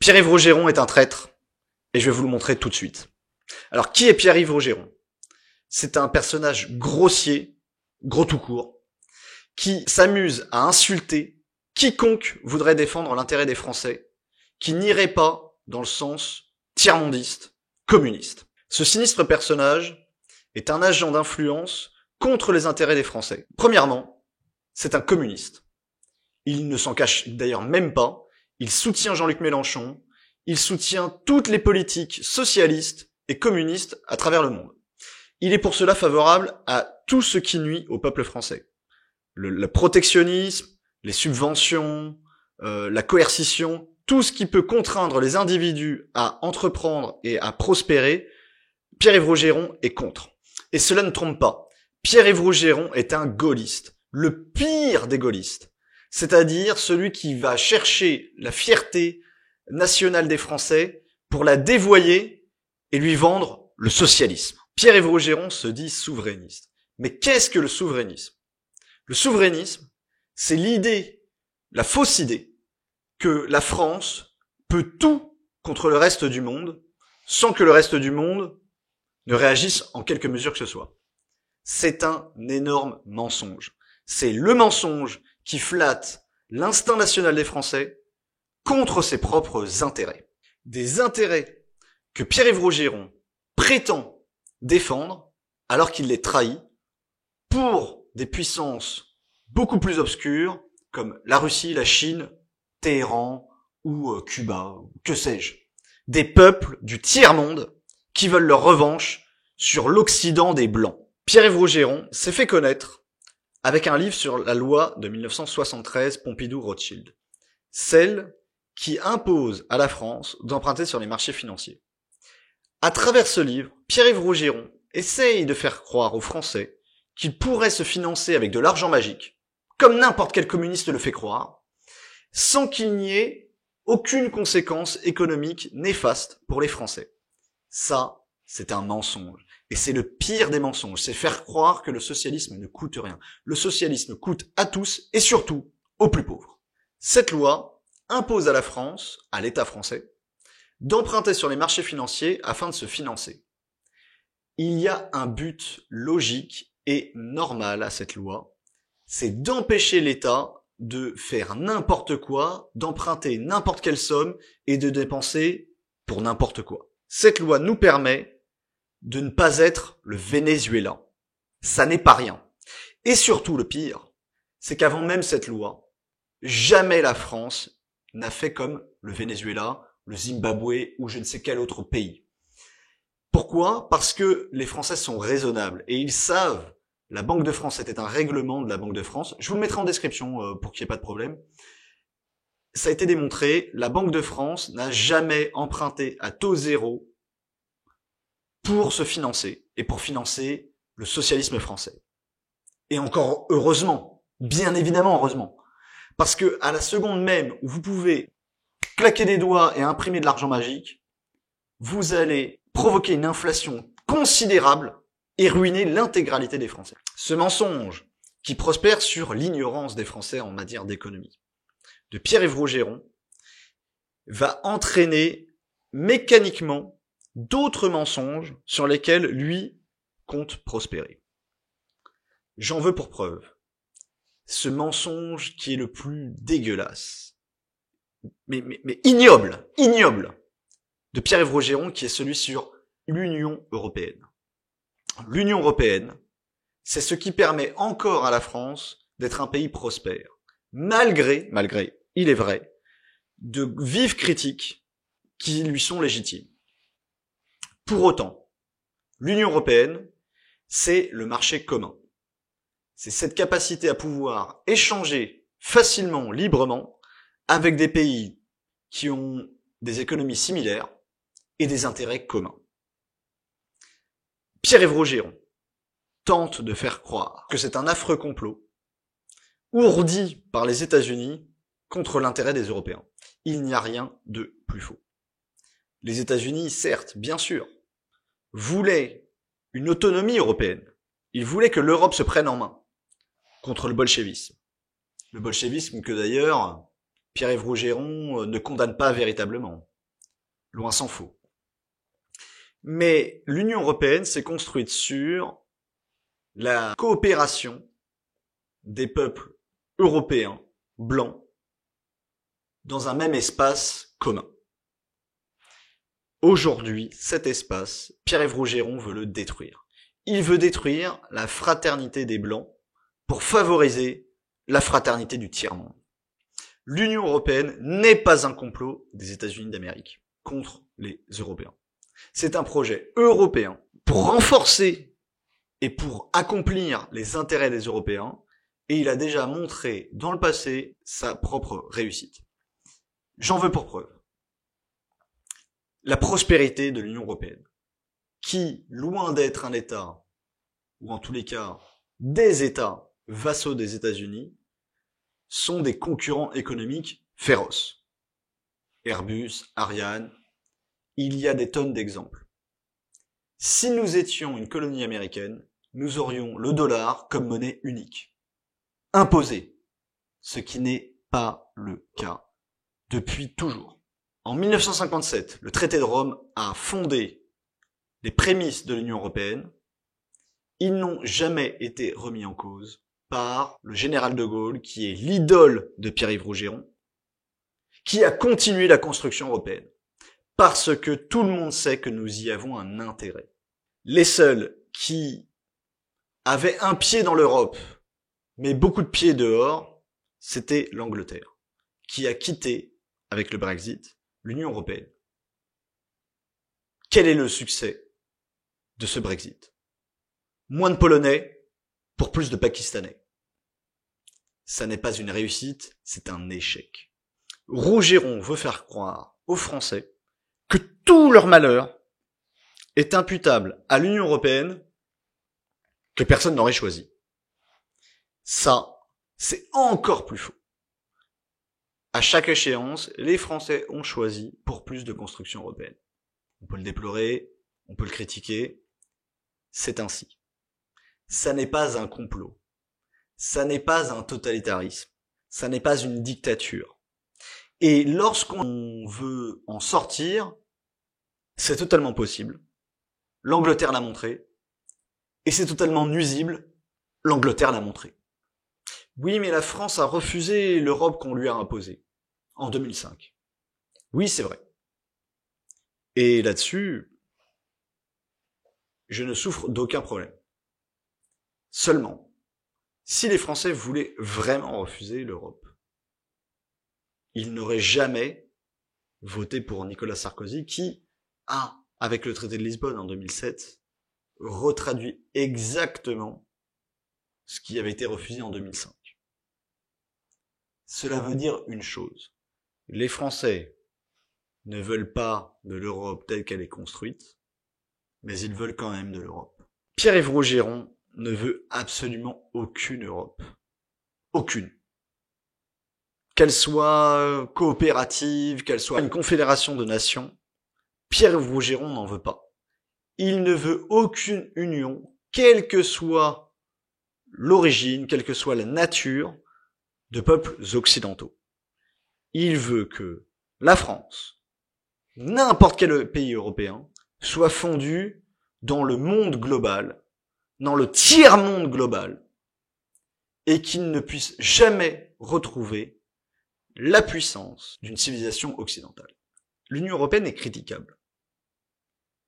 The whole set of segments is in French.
Pierre-Yves Rougeron est un traître, et je vais vous le montrer tout de suite. Alors, qui est Pierre-Yves Rougeron? C'est un personnage grossier, gros tout court, qui s'amuse à insulter quiconque voudrait défendre l'intérêt des Français, qui n'irait pas dans le sens tiers-mondiste, communiste. Ce sinistre personnage est un agent d'influence contre les intérêts des Français. Premièrement, c'est un communiste. Il ne s'en cache d'ailleurs même pas. Il soutient Jean-Luc Mélenchon. Il soutient toutes les politiques socialistes et communistes à travers le monde. Il est pour cela favorable à tout ce qui nuit au peuple français. Le protectionnisme, les subventions, la coercition, tout ce qui peut contraindre les individus à entreprendre et à prospérer, Pierre-Yves Rougeron est contre. Et cela ne trompe pas. Pierre-Yves Rougeron est un gaulliste, le pire des gaullistes. C'est-à-dire celui qui va chercher la fierté nationale des Français pour la dévoyer et lui vendre le socialisme. Pierre-Yves Rougeron se dit souverainiste. Mais qu'est-ce que le souverainisme? Le souverainisme, c'est l'idée, la fausse idée, que la France peut tout contre le reste du monde, sans que le reste du monde ne réagisse en quelque mesure que ce soit. C'est un énorme mensonge. C'est le mensonge qui flatte l'instinct national des Français contre ses propres intérêts. Des intérêts que Pierre-Yves Rougeron prétend défendre alors qu'il les trahit pour des puissances beaucoup plus obscures comme la Russie, la Chine, Téhéran ou Cuba, que sais-je. Des peuples du tiers-monde qui veulent leur revanche sur l'Occident des Blancs. Pierre-Yves Rougeron s'est fait connaître avec un livre sur la loi de 1973 Pompidou-Rothschild, celle qui impose à la France d'emprunter sur les marchés financiers. À travers ce livre, Pierre-Yves Rougeron essaye de faire croire aux Français qu'ils pourraient se financer avec de l'argent magique, comme n'importe quel communiste le fait croire, sans qu'il n'y ait aucune conséquence économique néfaste pour les Français. Ça, c'est un mensonge. Et c'est le pire des mensonges, c'est faire croire que le socialisme ne coûte rien. Le socialisme coûte à tous et surtout aux plus pauvres. Cette loi impose à la France, à l'État français, d'emprunter sur les marchés financiers afin de se financer. Il y a un but logique et normal à cette loi, c'est d'empêcher l'État de faire n'importe quoi, d'emprunter n'importe quelle somme et de dépenser pour n'importe quoi. Cette loi nous permet de ne pas être le Venezuela. Ça n'est pas rien. Et surtout, le pire, c'est qu'avant même cette loi, jamais la France n'a fait comme le Venezuela, le Zimbabwe ou je ne sais quel autre pays. Pourquoi? Parce que les Français sont raisonnables et ils savent, la Banque de France, c'était un règlement de la Banque de France, je vous le mettrai en description pour qu'il n'y ait pas de problème. Ça a été démontré, la Banque de France n'a jamais emprunté à taux zéro pour se financer et pour financer le socialisme français. Et encore heureusement, bien évidemment heureusement, parce que à la seconde même où vous pouvez claquer des doigts et imprimer de l'argent magique, vous allez provoquer une inflation considérable et ruiner l'intégralité des Français. Ce mensonge qui prospère sur l'ignorance des Français en matière d'économie de Pierre-Yves Rougeron va entraîner mécaniquement d'autres mensonges sur lesquels lui compte prospérer. J'en veux pour preuve ce mensonge qui est le plus dégueulasse, mais ignoble de Pierre-Yves Rougeron, qui est celui sur l'Union européenne. L'Union européenne, c'est ce qui permet encore à la France d'être un pays prospère, malgré, il est vrai, de vives critiques qui lui sont légitimes. Pour autant, l'Union européenne, c'est le marché commun. C'est cette capacité à pouvoir échanger facilement, librement, avec des pays qui ont des économies similaires et des intérêts communs. Pierre-Yves Rougeron tente de faire croire que c'est un affreux complot ourdi par les États-Unis contre l'intérêt des Européens. Il n'y a rien de plus faux. Les États-Unis, certes, bien sûr, voulaient une autonomie européenne. Ils voulaient que l'Europe se prenne en main contre le bolchevisme. Le bolchevisme que d'ailleurs Pierre-Yves Rougeron ne condamne pas véritablement. Loin s'en faut. Mais l'Union européenne s'est construite sur la coopération des peuples européens, blancs, dans un même espace commun. Aujourd'hui, cet espace, Pierre-Yves Rougeron veut le détruire. Il veut détruire la fraternité des Blancs pour favoriser la fraternité du tiers-monde. L'Union européenne n'est pas un complot des États-Unis d'Amérique contre les Européens. C'est un projet européen pour renforcer et pour accomplir les intérêts des Européens, et il a déjà montré dans le passé sa propre réussite. J'en veux pour preuve la prospérité de l'Union européenne, qui, loin d'être un État, ou en tous les cas des États vassaux des États-Unis, sont des concurrents économiques féroces. Airbus, Ariane, il y a des tonnes d'exemples. Si nous étions une colonie américaine, nous aurions le dollar comme monnaie unique, imposée, ce qui n'est pas le cas depuis toujours. En 1957, le traité de Rome a fondé les prémices de l'Union européenne. Ils n'ont jamais été remis en cause par le général de Gaulle, qui est l'idole de Pierre-Yves Rougeron, qui a continué la construction européenne. Parce que tout le monde sait que nous y avons un intérêt. Les seuls qui avaient un pied dans l'Europe, mais beaucoup de pieds dehors, c'était l'Angleterre, qui a quitté, avec le Brexit, l'Union européenne. Quel est le succès de ce Brexit? Moins de Polonais pour plus de Pakistanais. Ça n'est pas une réussite, c'est un échec. Rougeron veut faire croire aux Français que tout leur malheur est imputable à l'Union européenne que personne n'aurait choisi. Ça, c'est encore plus faux. À chaque échéance, les Français ont choisi pour plus de construction européenne. On peut le déplorer, on peut le critiquer, c'est ainsi. Ça n'est pas un complot, ça n'est pas un totalitarisme, ça n'est pas une dictature. Et lorsqu'on veut en sortir, c'est totalement possible. L'Angleterre l'a montré, et c'est totalement nuisible, l'Angleterre l'a montré. Oui, mais la France a refusé l'Europe qu'on lui a imposée, en 2005. Oui, c'est vrai. Et là-dessus, je ne souffre d'aucun problème. Seulement, si les Français voulaient vraiment refuser l'Europe, ils n'auraient jamais voté pour Nicolas Sarkozy, qui a, avec le traité de Lisbonne en 2007, retraduit exactement ce qui avait été refusé en 2005. Cela veut dire une chose. Les Français ne veulent pas de l'Europe telle qu'elle est construite, mais ils veulent quand même de l'Europe. Pierre-Yves Rougeron ne veut absolument aucune Europe. Aucune. Qu'elle soit coopérative, qu'elle soit une confédération de nations, Pierre-Yves Rougeron n'en veut pas. Il ne veut aucune union, quelle que soit l'origine, quelle que soit la nature, de peuples occidentaux. Il veut que la France, n'importe quel pays européen, soit fondu dans le monde global, dans le tiers-monde global, et qu'il ne puisse jamais retrouver la puissance d'une civilisation occidentale. L'Union européenne est critiquable.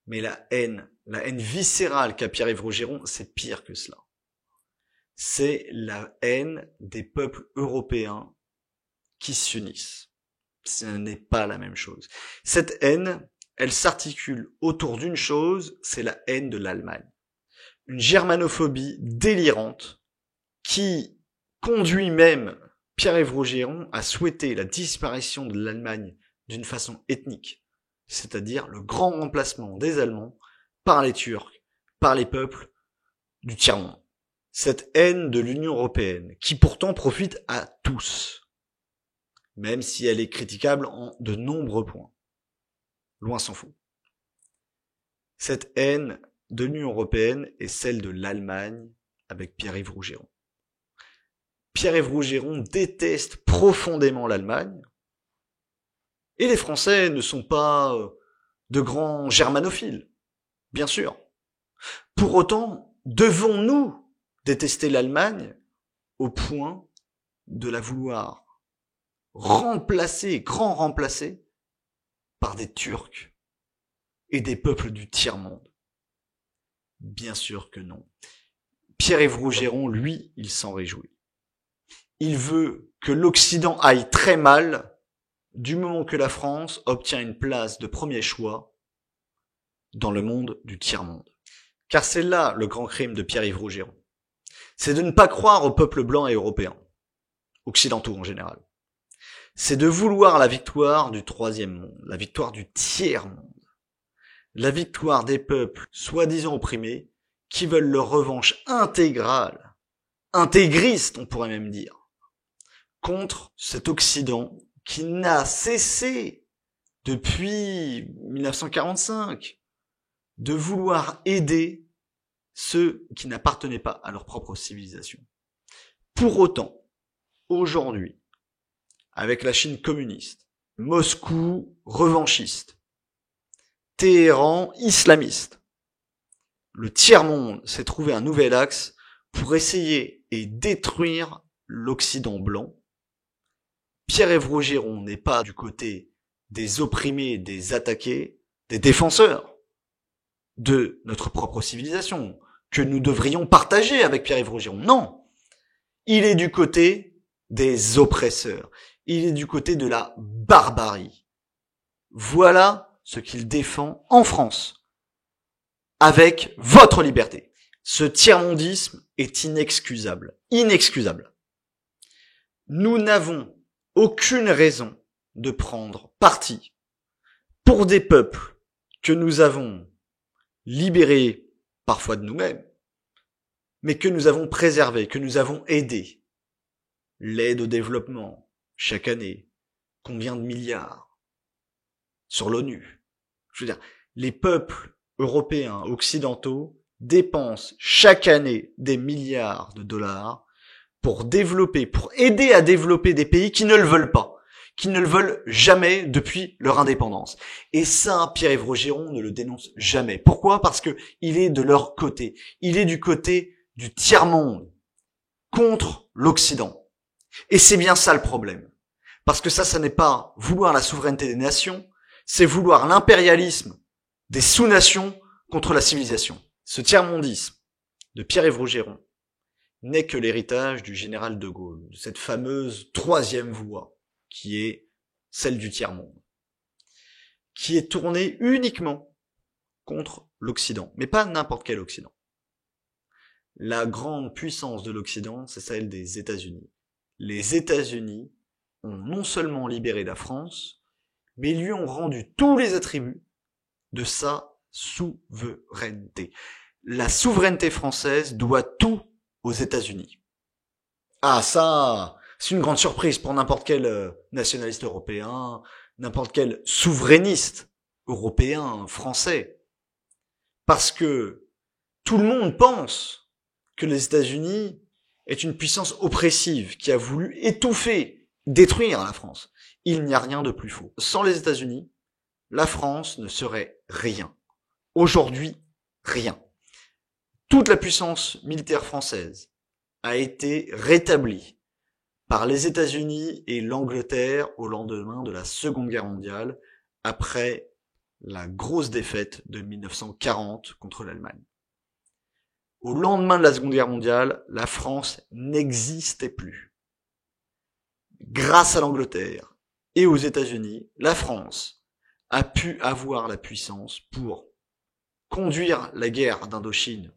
Mais la haine viscérale qu'a Pierre-Yves Rougeron, c'est pire que cela. C'est la haine des peuples européens qui s'unissent. Ce n'est pas la même chose. Cette haine, elle s'articule autour d'une chose, c'est la haine de l'Allemagne. Une germanophobie délirante qui conduit même Pierre-Yves Rougeron à souhaiter la disparition de l'Allemagne d'une façon ethnique, c'est-à-dire le grand remplacement des Allemands par les Turcs, par les peuples du tiers-monde. Cette haine de l'Union européenne, qui pourtant profite à tous, même si elle est critiquable en de nombreux points. Loin s'en faut. Cette haine de l'Union européenne est celle de l'Allemagne avec Pierre-Yves Rougeron. Pierre-Yves Rougeron déteste profondément l'Allemagne, et les Français ne sont pas de grands germanophiles, bien sûr. Pour autant, devons-nous détester l'Allemagne au point de la vouloir remplacer par des Turcs et des peuples du tiers-monde? Bien sûr que non. Pierre-Yves Rougeron, lui, il s'en réjouit. Il veut que l'Occident aille très mal du moment que la France obtient une place de premier choix dans le monde du tiers-monde. Car c'est là le grand crime de Pierre-Yves Rougeron. C'est de ne pas croire aux peuples blancs et européens, occidentaux en général. C'est de vouloir la victoire du troisième monde, la victoire du tiers-monde, la victoire des peuples soi-disant opprimés qui veulent leur revanche intégrale, intégriste on pourrait même dire, contre cet Occident qui n'a cessé depuis 1945 de vouloir aider ceux qui n'appartenaient pas à leur propre civilisation. Pour autant, aujourd'hui, avec la Chine communiste, Moscou revanchiste, Téhéran islamiste, le tiers-monde s'est trouvé un nouvel axe pour essayer et détruire l'Occident blanc. Pierre-Yves Rougeron n'est pas du côté des opprimés, des attaqués, des défenseurs de notre propre civilisation, que nous devrions partager avec Pierre-Yves Rougeron. Non, il est du côté des oppresseurs, il est du côté de la barbarie. Voilà ce qu'il défend en France, avec votre liberté. Ce tiers-mondisme est inexcusable, inexcusable. Nous n'avons aucune raison de prendre parti pour des peuples que nous avons libérés parfois de nous-mêmes, mais que nous avons préservés, que nous avons aidés. L'aide au développement, chaque année, combien de milliards sur l'ONU? Je veux dire, les peuples européens, occidentaux, dépensent chaque année des milliards de dollars pour développer, pour aider à développer des pays qui ne le veulent pas, qui ne le veulent jamais depuis leur indépendance. Et ça, Pierre-Yves Rougeron ne le dénonce jamais. Pourquoi? Parce que il est de leur côté. Il est du côté du tiers-monde, contre l'Occident. Et c'est bien ça le problème. Parce que ça n'est pas vouloir la souveraineté des nations, c'est vouloir l'impérialisme des sous-nations contre la civilisation. Ce tiers-mondisme de Pierre-Yves Rougeron n'est que l'héritage du général de Gaulle, de cette fameuse troisième voie, qui est celle du tiers-monde, qui est tournée uniquement contre l'Occident, mais pas n'importe quel Occident. La grande puissance de l'Occident, c'est celle des États-Unis. Les États-Unis ont non seulement libéré la France, mais lui ont rendu tous les attributs de sa souveraineté. La souveraineté française doit tout aux États-Unis. Ah, ça, c'est une grande surprise pour n'importe quel nationaliste européen, n'importe quel souverainiste européen, français. Parce que tout le monde pense que les États-Unis est une puissance oppressive qui a voulu étouffer, détruire la France. Il n'y a rien de plus faux. Sans les États-Unis, la France ne serait rien. Aujourd'hui, rien. Toute la puissance militaire française a été rétablie par les États-Unis et l'Angleterre au lendemain de la Seconde Guerre mondiale, après la grosse défaite de 1940 contre l'Allemagne. Au lendemain de la Seconde Guerre mondiale, la France n'existait plus. Grâce à l'Angleterre et aux États-Unis, la France a pu avoir la puissance pour conduire la guerre d'Indochine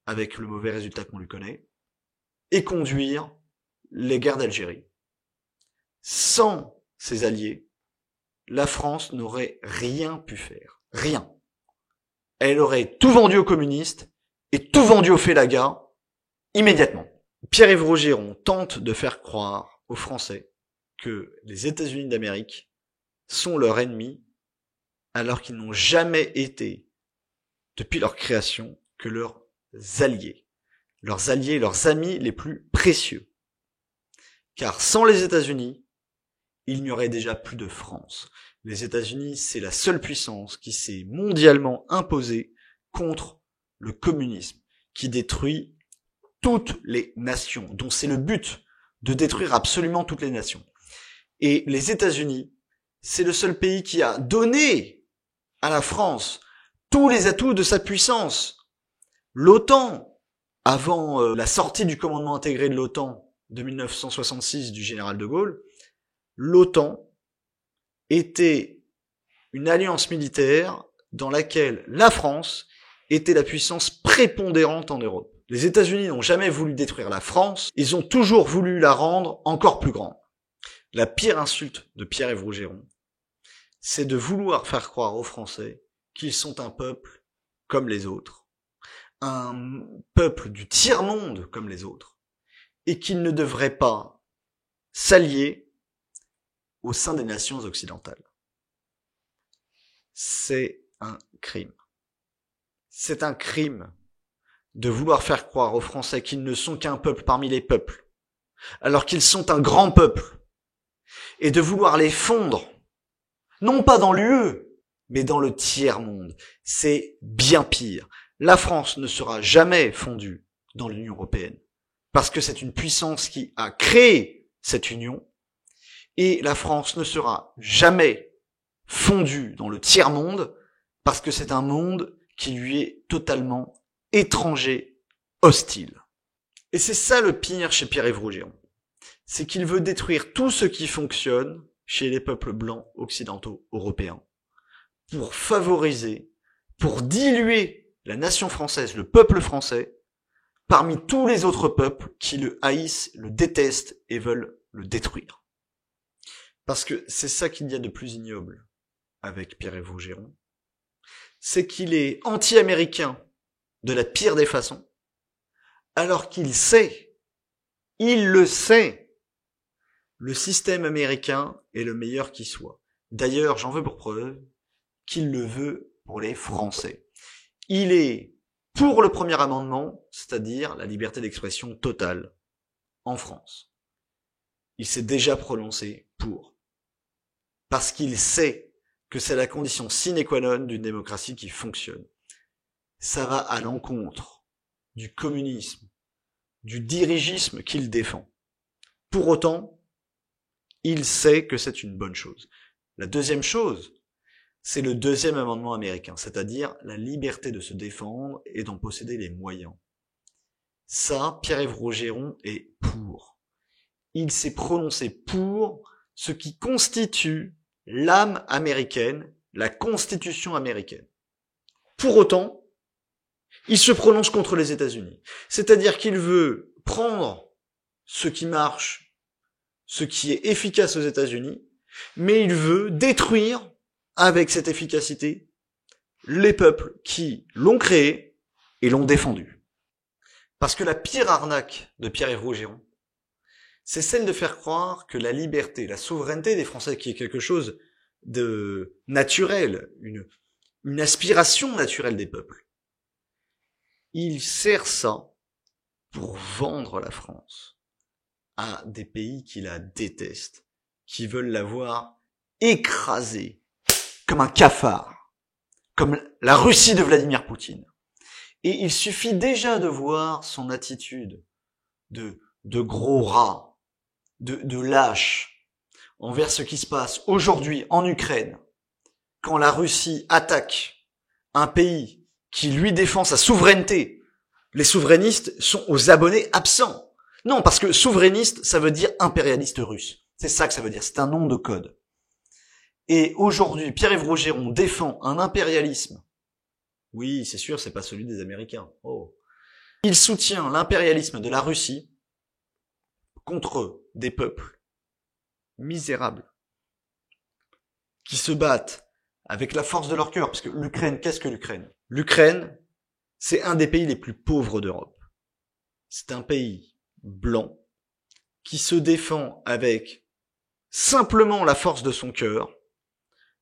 avec le mauvais résultat qu'on lui connaît, et conduire les guerres d'Algérie. Sans ses alliés, la France n'aurait rien pu faire. Rien. Elle aurait tout vendu aux communistes et tout vendu aux félagas immédiatement. Pierre-Yves Rougeron tente de faire croire aux Français que les États-Unis d'Amérique sont leurs ennemis, alors qu'ils n'ont jamais été, depuis leur création, que leurs alliés, leurs amis les plus précieux. Car sans les États-Unis, il n'y aurait déjà plus de France. Les États-Unis, c'est la seule puissance qui s'est mondialement imposée contre le communisme, qui détruit toutes les nations, dont c'est le but de détruire absolument toutes les nations. Et les États-Unis, c'est le seul pays qui a donné à la France tous les atouts de sa puissance. L'OTAN, avant la sortie du commandement intégré de l'OTAN de 1966 du général de Gaulle, l'OTAN était une alliance militaire dans laquelle la France était la puissance prépondérante en Europe. Les États-Unis n'ont jamais voulu détruire la France, ils ont toujours voulu la rendre encore plus grande. La pire insulte de Pierre-Yves Rougeron, c'est de vouloir faire croire aux Français qu'ils sont un peuple comme les autres, un peuple du tiers-monde comme les autres, et qu'ils ne devraient pas s'allier au sein des nations occidentales. C'est un crime. C'est un crime de vouloir faire croire aux Français qu'ils ne sont qu'un peuple parmi les peuples, alors qu'ils sont un grand peuple, et de vouloir les fondre, non pas dans l'UE, mais dans le tiers-monde. C'est bien pire. La France ne sera jamais fondue dans l'Union européenne, parce que c'est une puissance qui a créé cette union, et la France ne sera jamais fondue dans le tiers-monde, parce que c'est un monde qui lui est totalement étranger, hostile. Et c'est ça le pire chez Pierre-Yves Rougeron. C'est qu'il veut détruire tout ce qui fonctionne chez les peuples blancs occidentaux européens, pour favoriser, pour diluer la nation française, le peuple français, parmi tous les autres peuples qui le haïssent, le détestent et veulent le détruire. Parce que c'est ça qu'il y a de plus ignoble avec Pierre-Yves Rougeron, c'est qu'il est anti-américain de la pire des façons, alors qu'il sait, il le sait, le système américain est le meilleur qui soit. D'ailleurs, j'en veux pour preuve qu'il le veut pour les Français. Il est pour le premier amendement, c'est-à-dire la liberté d'expression totale en France. Il s'est déjà prononcé pour. Parce qu'il sait que c'est la condition sine qua non d'une démocratie qui fonctionne. Ça va à l'encontre du communisme, du dirigisme qu'il défend. Pour autant, il sait que c'est une bonne chose. La deuxième chose, c'est le deuxième amendement américain, c'est-à-dire la liberté de se défendre et d'en posséder les moyens. Ça, Pierre-Yves Rougeron est pour. Il s'est prononcé pour ce qui constitue l'âme américaine, la Constitution américaine. Pour autant, il se prononce contre les États-Unis. C'est-à-dire qu'il veut prendre ce qui marche, ce qui est efficace aux États-Unis, mais il veut détruire, avec cette efficacité, les peuples qui l'ont créé et l'ont défendu. Parce que la pire arnaque de Pierre-Yves Rougeron, c'est celle de faire croire que la liberté, la souveraineté des Français, qui est quelque chose de naturel, une aspiration naturelle des peuples, il sert ça pour vendre la France à des pays qui la détestent, qui veulent la voir écrasée comme un cafard, comme la Russie de Vladimir Poutine. Et il suffit déjà de voir son attitude de gros rat, de lâche, envers ce qui se passe aujourd'hui en Ukraine, quand la Russie attaque un pays qui lui défend sa souveraineté. Les souverainistes sont aux abonnés absents. Non, parce que souverainiste, ça veut dire impérialiste russe. C'est ça que ça veut dire, c'est un nom de code. Et aujourd'hui, Pierre-Yves Rougeron défend un impérialisme. Oui, c'est sûr, c'est pas celui des Américains. Oh. Il soutient l'impérialisme de la Russie contre des peuples misérables qui se battent avec la force de leur cœur. Parce que l'Ukraine, qu'est-ce que l'Ukraine? L'Ukraine, c'est un des pays les plus pauvres d'Europe. C'est un pays blanc qui se défend avec simplement la force de son cœur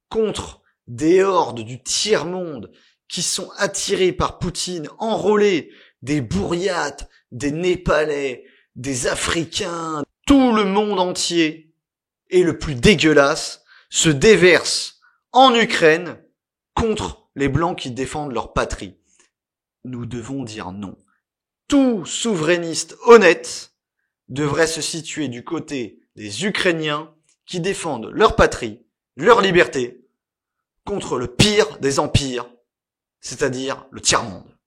contre des hordes du tiers-monde qui sont attirés par Poutine, enrôlés, des Bouriates, des Népalais, des Africains, tout le monde entier. Et le plus dégueulasse, se déverse en Ukraine contre les Blancs qui défendent leur patrie. Nous devons dire non. Tout souverainiste honnête devrait se situer du côté des Ukrainiens qui défendent leur patrie, leur liberté, contre le pire des empires, c'est-à-dire le tiers-monde.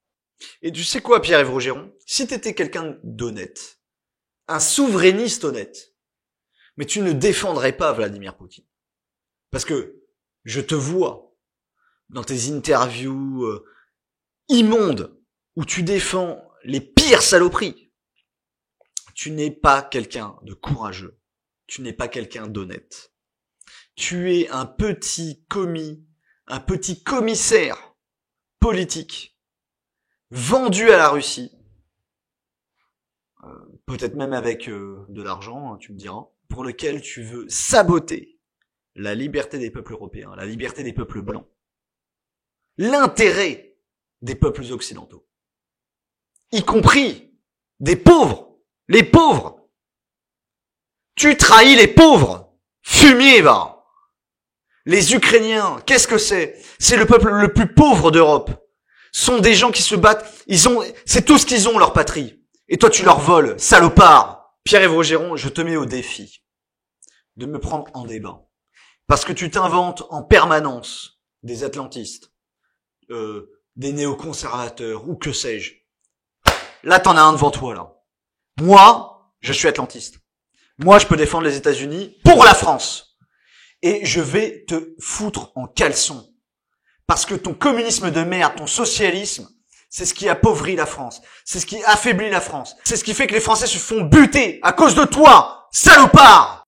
Et tu sais quoi, Pierre-Yves Rogeron? Si t'étais quelqu'un d'honnête, un souverainiste honnête, mais tu ne défendrais pas Vladimir Poutine. Parce que je te vois dans tes interviews immondes où tu défends les pires saloperies. Tu n'es pas quelqu'un de courageux. Tu n'es pas quelqu'un d'honnête. Tu es un petit commis, un petit commissaire politique vendu à la Russie, peut-être même avec de l'argent, hein, tu me diras, pour lequel tu veux saboter la liberté des peuples européens, la liberté des peuples blancs, l'intérêt des peuples occidentaux, y compris des pauvres, les pauvres. Tu trahis les pauvres, fumier, va. Les Ukrainiens, qu'est-ce que c'est? C'est le peuple le plus pauvre d'Europe. Sont des gens qui se battent, c'est tout ce qu'ils ont, leur patrie. Et toi, tu leur voles, salopard. Pierre-Yves Rogeron, je te mets au défi de me prendre en débat. Parce que tu t'inventes en permanence des atlantistes, des néoconservateurs, ou que sais-je. Là, t'en as un devant toi, là. Moi, je suis atlantiste. Moi, je peux défendre les États-Unis pour la France. Et je vais te foutre en caleçon. Parce que ton communisme de merde, ton socialisme, c'est ce qui appauvrit la France. C'est ce qui affaiblit la France. C'est ce qui fait que les Français se font buter à cause de toi, salopard!